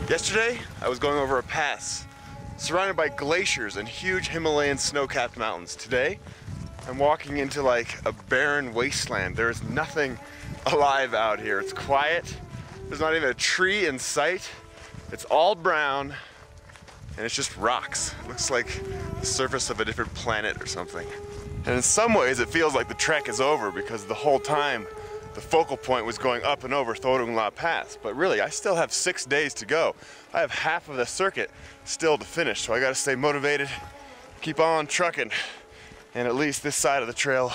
Yesterday, I was going over a pass surrounded by glaciers and huge Himalayan snow-capped mountains. Today, I'm walking into like a barren wasteland. There is nothing alive out here. It's quiet. There's not even a tree in sight. It's all brown and it's just rocks. It looks like the surface of a different planet or something. And in some ways, it feels like the trek is over because the whole time the focal point was going up and over Thorung La Pass. But really, I still have 6 days to go. I have half of the circuit still to finish, so I gotta stay motivated, keep on trucking. And at least this side of the trail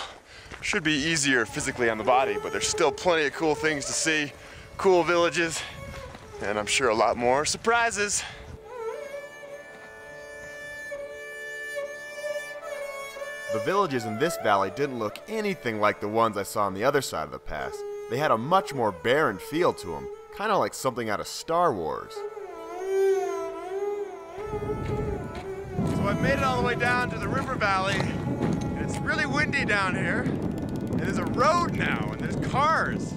should be easier physically on the body, but there's still plenty of cool things to see, cool villages, and I'm sure a lot more surprises. The villages in this valley didn't look anything like the ones I saw on the other side of the pass. They had a much more barren feel to them, kind of like something out of Star Wars. So I've made it all the way down to the river valley, and it's really windy down here. And there's a road now, and there's cars,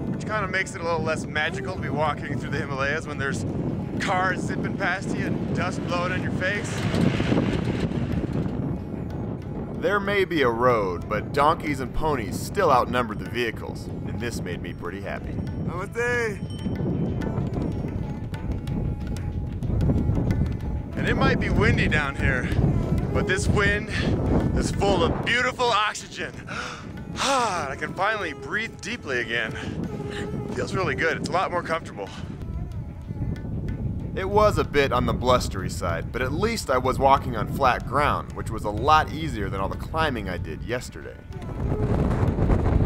which kind of makes it a little less magical to be walking through the Himalayas when there's cars zipping past you and dust blowing in your face. There may be a road, but donkeys and ponies still outnumbered the vehicles, and this made me pretty happy. Namaste! And it might be windy down here, but this wind is full of beautiful oxygen. I can finally breathe deeply again. Feels really good. It's a lot more comfortable. It was a bit on the blustery side, but at least I was walking on flat ground, which was a lot easier than all the climbing I did yesterday.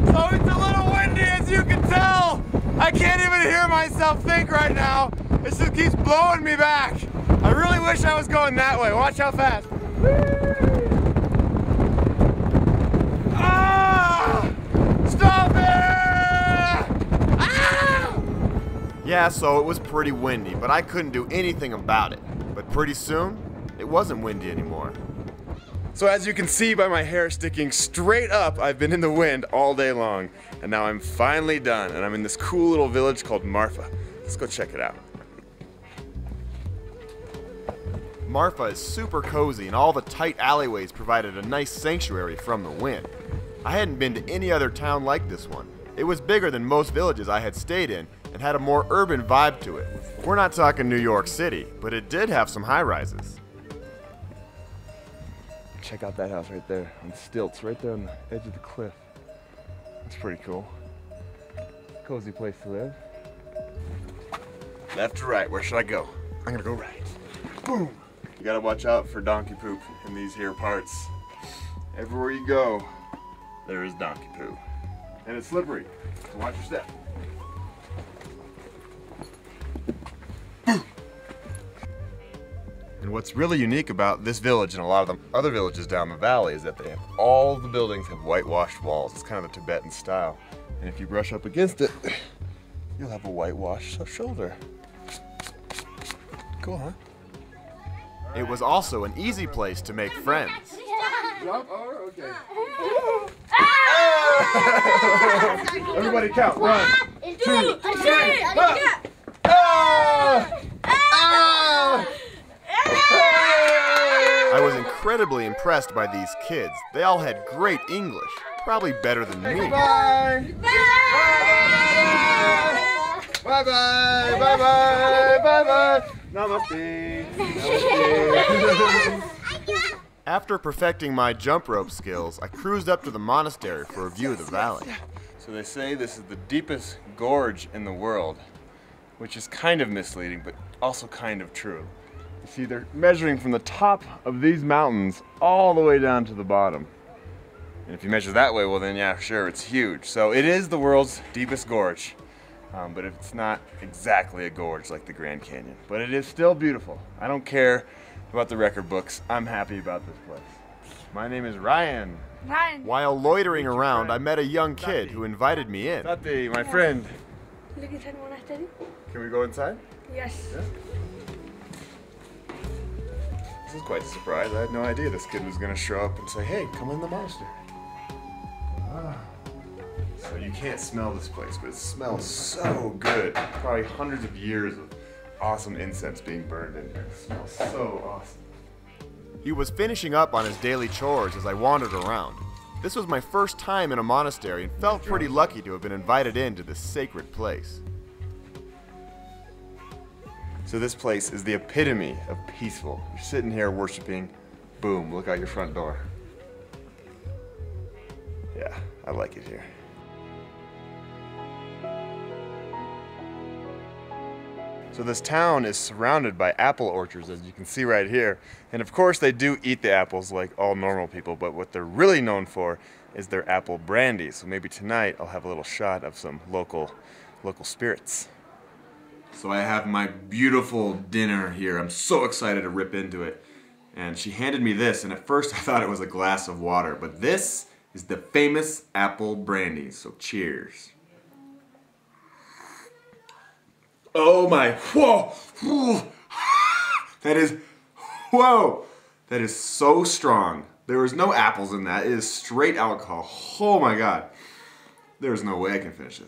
Oh, it's a little windy, as you can tell! I can't even hear myself think right now. It just keeps blowing me back. I really wish I was going that way. Watch how fast. Ah! Stop it! Ah! Yeah, so it was pretty windy, but I couldn't do anything about it. But pretty soon, it wasn't windy anymore. So as you can see by my hair sticking straight up, I've been in the wind all day long. And now I'm finally done, and I'm in this cool little village called Marpha. Let's go check it out. Marpha is super cozy, and all the tight alleyways provided a nice sanctuary from the wind. I hadn't been to any other town like this one. It was bigger than most villages I had stayed in, and had a more urban vibe to it. We're not talking New York City, but it did have some high-rises. Check out that house right there on stilts, right there on the edge of the cliff. That's pretty cool. Cozy place to live. Left to right, where should I go? I'm gonna go right. Boom! You gotta watch out for donkey poop in these here parts. Everywhere you go, there is donkey poo. And it's slippery, so watch your step. And what's really unique about this village and a lot of the other villages down the valley is that they have all the buildings have whitewashed walls. It's kind of the Tibetan style. And if you brush up against it, you'll have a whitewashed shoulder. Cool, huh? It was also an easy place to make friends. Jump? Oh, okay. Everybody count. 1, 2, 3. I was incredibly impressed by these kids. They all had great English, probably better than me. Bye-bye! Bye-bye! Bye-bye! Bye-bye! Namaste! Namaste! After perfecting my jump rope skills, I cruised up to the monastery for a view of the valley. So they say this is the deepest gorge in the world, which is kind of misleading, but also kind of true. You see, they're measuring from the top of these mountains all the way down to the bottom. And if you measure that way, well then yeah, sure, it's huge. So it is the world's deepest gorge, but it's not exactly a gorge like the Grand Canyon. But it is still beautiful. I don't care about the record books. I'm happy about this place. My name is Ryan. Ryan. While loitering around, I met a young kid who invited me in. Tati, my friend. Look inside the monastery. Can we go inside? Yes. Yeah. This is quite a surprise. I had no idea this kid was going to show up and say, hey, come in the monastery. So you can't smell this place, but it smells so good. Probably hundreds of years of awesome incense being burned in here. It smells so awesome. He was finishing up on his daily chores as I wandered around. This was my first time in a monastery and felt pretty lucky to have been invited into this sacred place. So this place is the epitome of peaceful. You're sitting here worshiping, boom, look out your front door. Yeah, I like it here. So this town is surrounded by apple orchards, as you can see right here. And of course they do eat the apples like all normal people, but what they're really known for is their apple brandy. So maybe tonight I'll have a little shot of some local spirits. So I have my beautiful dinner here. I'm so excited to rip into it. And she handed me this, and at first I thought it was a glass of water, but this is the famous apple brandy. So cheers. Oh my, whoa, that is so strong. There was no apples in that. It is straight alcohol. Oh my God. There's no way I can finish this.